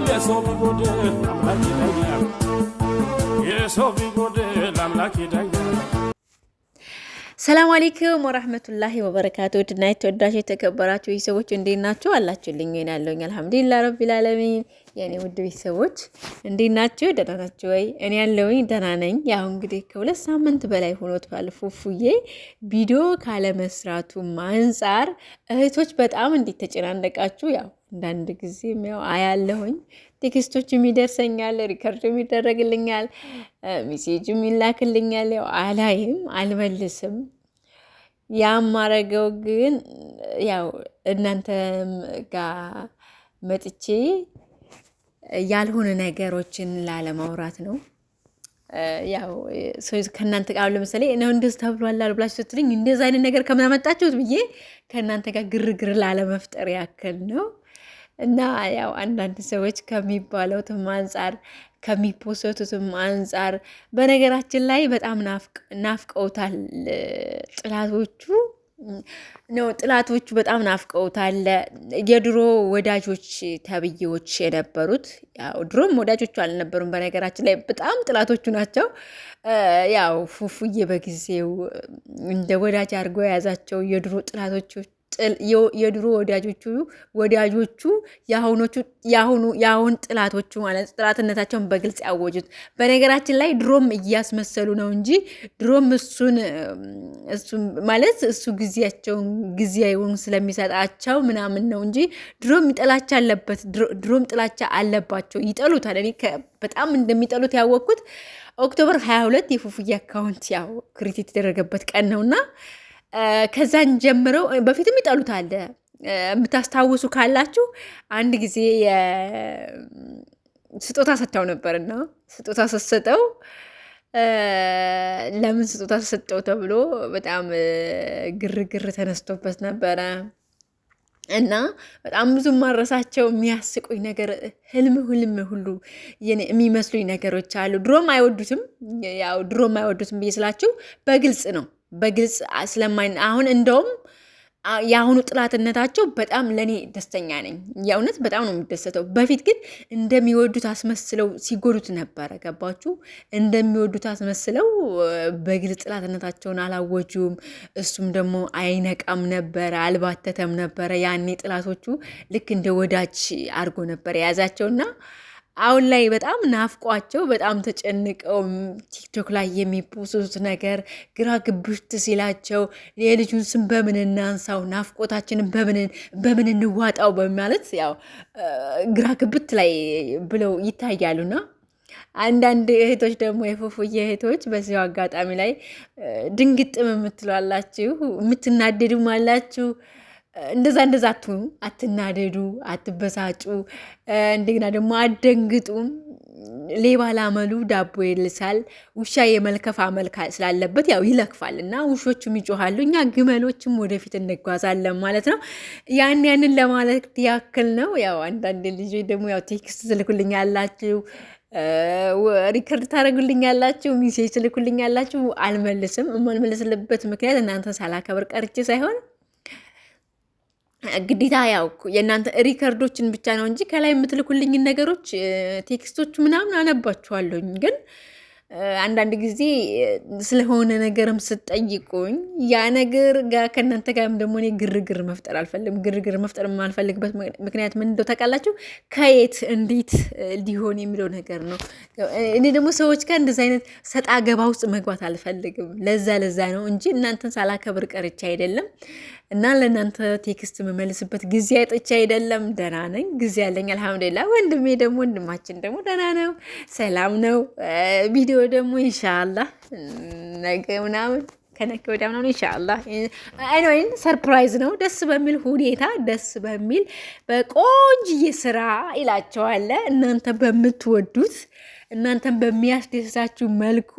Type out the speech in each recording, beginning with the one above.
የሰው ቢጎድል አምላክ ይዳኛል የሰው ቢጎድል አምላክ ይዳኛል ሰላም አለይኩም ወራህመቱላሂ ወበረካቱ ድና የተወዳጅ የተከበራችሁ ሰዎች እንዴት ናችሁ አላችሁልኝ እኔ ያለሁኝ አልহামዱሊላህ ረቢል ዓለሚን የኔ ውድ ቤተሰቦች እንዴት ናችሁ ደህና ናችሁ ወይ እኔ ያለሁኝ ደህና ነኝ ያው እንግዲህ ከሁለት ሳምንት በላይ ሆኖታል ፉፉዬ ቪዲዮ ካለ መስራቱ አንፃር እህቶች በጣም እንዲተጨናነቃችሁ ያው አንዳንድ ጊዜም ያው አያለሁኝ ቴክስቶች የሚደርሰኛል ሪከርድ የሚደረግልኛል ሜሴጅ የሚላክልኛል ያው አላይም አልመልስም ያማረገው ግን ያው እናንተም ጋር መጥቼ ያልሆነ ነገሮችን ላለማውራት ነው ያው ከናንተ ጋር ለምሳሌ ነው እንደዚህ ተብሏል አልብላችሁ ስትልኝ እንደዛ አይነት ነገር ከመጣችሁት ብዬ ከናንተ ጋር ግርግር ላለመፍጠር ያክል ነው እና ያው አንዳንድ ሰዎች ከሚባለው አንፃር ከሚፖስቱትም አንፃር በነገራችን ላይ በጣም ናፍቀውታል ጥላቶቹ በጣም ናፍቀውታል የድሮ ወዳጆች ተብዬዎች የነበሩት ያው ድሮም ወዳጆቹ አልነበሩም በነገራችን ላይ በጣም ጥላቶቹ ናቸው ያው ፉፉዬ በጊዜው እንደ ወዳጅ አድርጎ የያዛቸው የድሮ ጥላቶቹ የድሮ ወዳጆቹ ያሁን ጥላቶቹ ማለት ጥላትነታቸውን በግልጽ ያወጁት በነገራችን ላይ ድሮም እያስመሰሉ ነው እንጂ ድሮም እሱ ማለት እሱ ጊዜያቸውን ስለሚሰጣቸው ምናምን ነው እንጂ ድሮም ጥላቻ አለበት ድሮም ጥላቻ አለባቸው ይጠሉታል እኔ በጣም እንደሚጠሉት ያወቅኩት ኦክቶበር 22 የፉፉዬ አካውንት ያው ክሪቲክ የተደረገበት ቀን ነውና ከዛን ጀምረው በፊትም ይጠሉታል የምታስታውሱ ካላችሁ አንድ ጊዜ ስጦታ ሰጥተው ነበርና ስጦታ ሰጥተው ለምን ስጦታ ሰጥተው ተብሎ በጣም ግርግር ተነስቶበት ነበረ እና በጣም ብዙ ማረሳቸው የሚያስቁኝ ነገር ህልም ሁሉ የሚመስሉኝ ነገሮች አሉ ድሮም አይወዱትም ብዬ ስላችሁ በግልጽ ስለማይን አሁን እንደውም የአሁኑ ጥላትነታቸው በጣም ለኔ ደስተኛ ነኝ የእውነት በጣም ነው የሚደሰተው በፊት ግን እንደሚወዱት አስመስለው ሲጎዱት ነበር ገባችሁ እንደሚወዱት አስመስለው በግልጽ ጥላትነታቸውን አላወጁም እሱም ደግሞ አይነቃም ነበር አልባተተም ነበር ያኔ ጥላቶቹ ልክ እንደ ወዳጅ አድርጎ ነበር የያዛቸውና አሁን ላይ በጣም ናፍቋቸው በጣም ተጨንቀው ቲክቶክ ላይ የሚፖስቱት ነገር ግራ ግብት ሲላቸው የልጁን ስም በምን እናንሳው ናፍቆታችንን በምን እንዋጣው በማለት ያው ግራ ግብት ላይ ብለው ይታያሉና አንዳንድ እህቶች ደግሞ የፉፉዬ እህቶች በዚያው አጋጣሚ ላይ ድንግጥም የምትሏላችሁ የምትናደዱም አላችሁ እንደዛ አትሁኑ አትናደዱ አትበሳጩ እንደገና ደግሞ አደንግጡም ሌባ ላመሉ ዳቦ ይልሳል ውሻ የመልከፍ አመልካ ስላለበት ያው ይለክፋልና ውሾቹም ይጮሃሉ እኛ ግመሎችም ወደፊት እንጓዛለን ማለት ነው ያንን ለማለት ያክል ነው ያው አንዳንድ ልጆች ደግሞ ያው ቴክስት ትልኩልኛላችሁ ሪከርድ ታደርጉልኛላችሁ ሜሴጅ ትልኩልኛላችሁ አልመልስም የማልመልስበት ምክንያት እናንተ ሳላከብር ቀርቼ ሳይሆን ግዴታ ያው የእናንተ ሪከርዶችን ብቻ ነው እንጂ ከላይ የምትልኩልኝ ነገሮች ቴክስቶቹ ምናምን አነባችኋለሁኝ ግን አንዳንድ ጊዜ ስለሆነ ነገርም ስትጠይቁኝ ያ ነገር ጋር ከእናንተ ጋርም ደግሞ እኔ ግርግር መፍጠር አልፈልግም ግርግር መፍጠር የማልፈልግበት ምክንያት ምን እንደው ታውቃላችሁ ከየት እንዴት ሊሆን የሚለው ነገር ነው እኔ ደግሞ ሰዎች ጋር እንደዛ አይነት ሰጣ ገባ ውስጥ መግባት አልፈልግም ለዛ ነው እንጂ እናንተን ሳላከብር ቀርቼ አይደለም እና ለእናንተ ቴክስት የምመልስበት ጊዜ አይጥቼ አይደለም ደህና ነኝ ጊዜ ያለኝ አልহামዱሊላህ ወንድማችን ደግሞ ደህና ነው ሰላም ነው ቪዲዮ ደግሞ ኢንሻአላህ ነገ ምናምን ከነገ ወዲያ ምናምን ኢንሻአላህ አይኖይን ሰርፕራይዝ ነው ደስ በሚል ሁኔታ ደስ በሚል በቆንጆ ስራ ይላቸዋል እናንተ በምትወዱት እናንተን በሚያስደስታችሁ መልኩ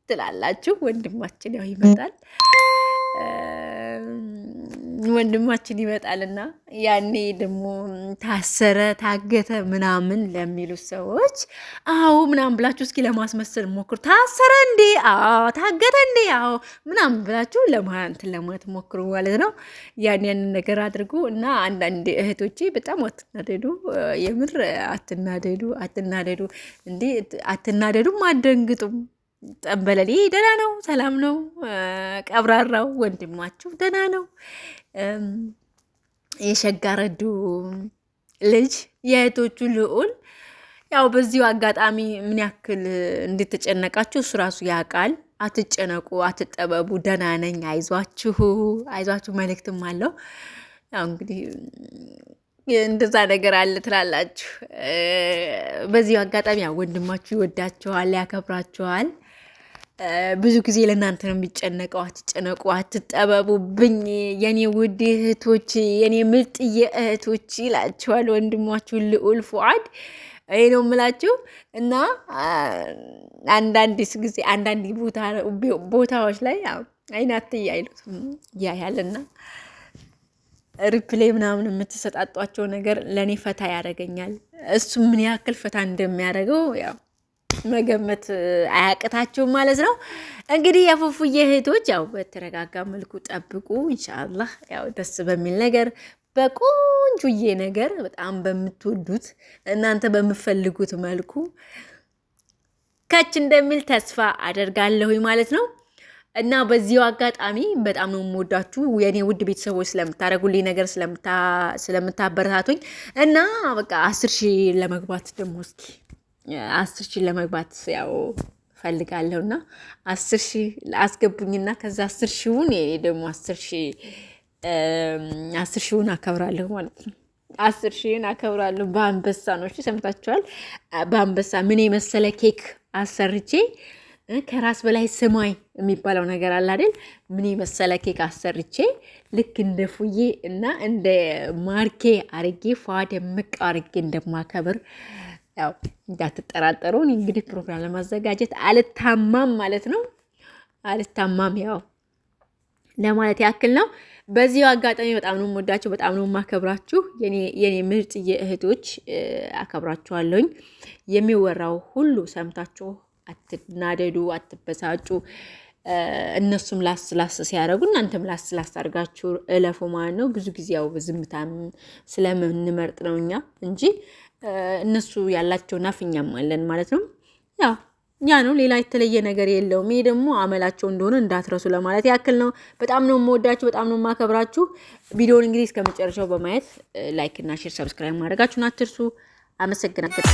ትላላችሁ ወንድማችን ያው ይመጣል ወንድማችን ይመጣልና ያኔ ደግሞ ታሰረ ታገተ ምናምን ለሚሉ ሰዎች አዎ ምናምን ብላችሁ እስኪ ለማስመሰል ሞክሩ። ታሰረ እንዴ? አዎ ታገተ እንዴ? አዎ ምናምን ብላችሁ ለማለት ሞክሩ ማለት ነው። ያንን ነገር አድርጉ እና አንዳንድ እህቶቼ በጣም አትናደዱ፣ የምር አትናደዱ እንዴ አትናደዱም፣ አትደንግጡም። ጠንበለሌ ደህና ነው፣ ሰላም ነው። ቀብራራው ወንድማችሁ ደህና ነው። የሸጋረዱ ልጅ የእህቶቹ ልዑል ያው በዚሁ አጋጣሚ ምን ያክል እንድትጨነቃችሁ እሱ ራሱ ያውቃል። አትጨነቁ፣ አትጠበቡ፣ ደህና ነኝ፣ አይዟችሁ መልእክትም አለው። ያው እንግዲህ እንደዛ ነገር አለ ትላላችሁ። በዚሁ አጋጣሚ ያው ወንድማችሁ ይወዳችኋል፣ ያከብራችኋል። ብዙ ጊዜ ለእናንተ ነው የሚጨነቀው። አትጨነቁ፣ አትጠበቡብኝ የኔ ውድ እህቶች፣ የኔ ምርጥዬ እህቶች ይላችኋል ወንድማችሁ ልዑል ፉአድ። ይሄ ነው የምላችሁ እና አንዳንድ ጊዜ አንዳንድ ቦታዎች ላይ አይናት አይሉት ያያልና ሪፕሌይ ምናምን የምትሰጣጧቸው ነገር ለእኔ ፈታ ያደርገኛል። እሱ ምን ያክል ፈታ እንደሚያደርገው ያው መገመት አያቅታችሁም ማለት ነው። እንግዲህ የፉፉዬ እህቶች ያው በተረጋጋ መልኩ ጠብቁ ኢንሻአላህ። ያው ደስ በሚል ነገር በቆንጆዬ ነገር በጣም በምትወዱት እናንተ በምፈልጉት መልኩ ከች እንደሚል ተስፋ አደርጋለሁ ማለት ነው። እና በዚሁ አጋጣሚ በጣም ነው የምወዳችሁ የኔ ውድ ቤተሰቦች፣ ስለምታደርጉልኝ ነገር ስለምታበረታቱኝ እና በቃ 10,000 ለመግባት ደግሞ እስኪ 10,000 ለመግባት ያው ፈልጋለሁና 10,000 አስገቡኝና ከዛ 10,000ውን እኔ ደግሞ 10,000ውን አከብራለሁ ማለት ነው። 10,000ን አከብራለሁ በአንበሳ ነው። እሺ ሰምታችኋል። በአንበሳ ምን የመሰለ ኬክ አሰርቼ ከራስ በላይ ስማይ የሚባለው ነገር አለ አይደል? ምን የመሰለ ኬክ አሰርቼ ልክ እንደ ፉዬ እና እንደ ማርኬ አርጌ ፏ ደምቅ አርጌ እንደማከብር ያው እንዳትጠራጠሩ። እንግዲህ ፕሮግራም ለማዘጋጀት አልታማም ማለት ነው። አልታማም ያው ለማለት ያክል ነው። በዚሁ አጋጣሚ በጣም ነው የምወዳችሁ፣ በጣም ነው የማከብራችሁ የኔ ምርጥ የእህቶች አከብራችኋለሁኝ። የሚወራው ሁሉ ሰምታችሁ አትናደዱ፣ አትበሳጩ። እነሱም ላስ ሲያደርጉ እናንተም ላስ አድርጋችሁ እለፉ ማለት ነው። ብዙ ጊዜ ያው ዝምታም ስለምንመርጥ ነው እኛ እንጂ እነሱ ያላቸው ናፍኛም አለን ማለት ነው። ያ ነው፣ ሌላ የተለየ ነገር የለውም። ይሄ ደግሞ አመላቸው እንደሆነ እንዳትረሱ ለማለት ያክል ነው። በጣም ነው የምወዳችሁ፣ በጣም ነው የማከብራችሁ። ቪዲዮውን እንግዲህ እስከ መጨረሻው በማየት ላይክ እና ሼር፣ ሰብስክራይብ ማድረጋችሁን አትርሱ። አመሰግናለሁ።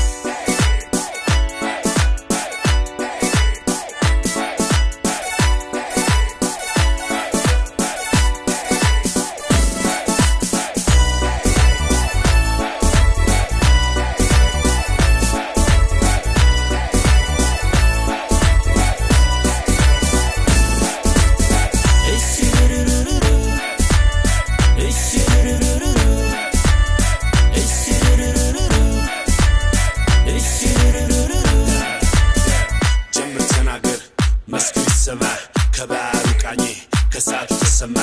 መስክር ሰማ ከባሩ ቃኝ ከሳቱ ተሰማ